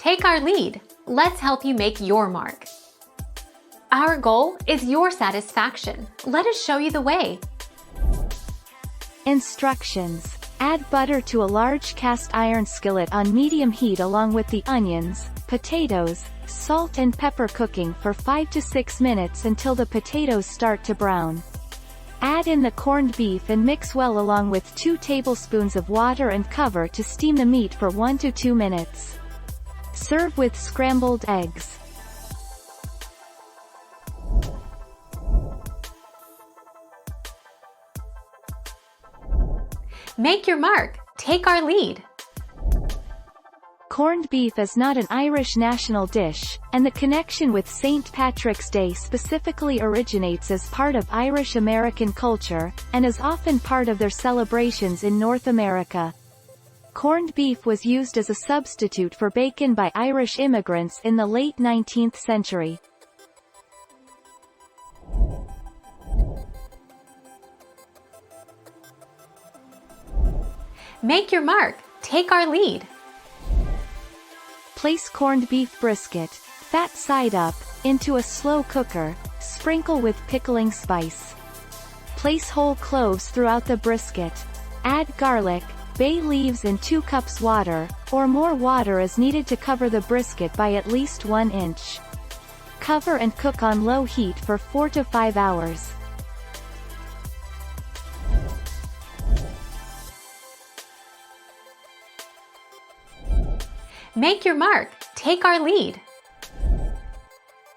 Take our lead. Let's help you make your mark. Our goal is your satisfaction. Let us show you the way. Instructions. Add butter to a large cast iron skillet on medium heat along with the onions, potatoes, salt and pepper, cooking for 5 to 6 minutes until the potatoes start to brown. Add in the corned beef and mix well along with 2 tablespoons of water and cover to steam the meat for 1 to 2 minutes. Serve with scrambled eggs. Make your mark. Take our lead. Corned beef is not an Irish national dish, and the connection with St. Patrick's Day specifically originates as part of Irish American culture, and is often part of their celebrations in North America. Corned beef was used as a substitute for bacon by Irish immigrants in the late 19th century. Make your mark. Take our lead. Place corned beef brisket, fat side up, into a slow cooker. Sprinkle with pickling spice. Place whole cloves throughout the brisket. Add garlic, bay leaves and 2 cups water, or more water is needed to cover the brisket by at least 1 inch. Cover and cook on low heat for 4 to 5 hours. Make your mark. Take our lead.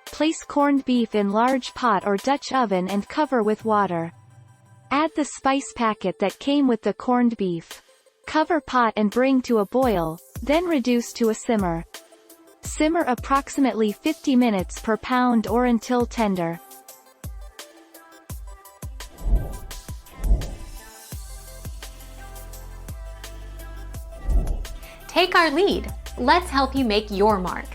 Place corned beef in large pot or Dutch oven and cover with water. Add the spice packet that came with the corned beef. Cover pot and bring to a boil, then reduce to a simmer. Simmer approximately 50 minutes per pound or until tender. Take our lead. Let's help you make your mark.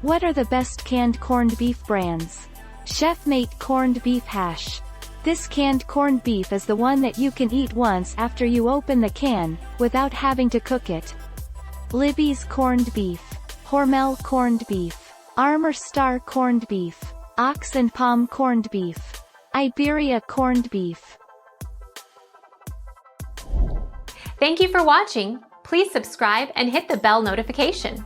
What are the best canned corned beef brands? Chef-made corned beef hash. This canned corned beef is the one that you can eat once after you open the can, without having to cook it. Libby's corned beef, Hormel corned beef, Armour Star corned beef, Ox and Palm corned beef, Iberia corned beef. Thank you for watching. Please subscribe and hit the bell notification.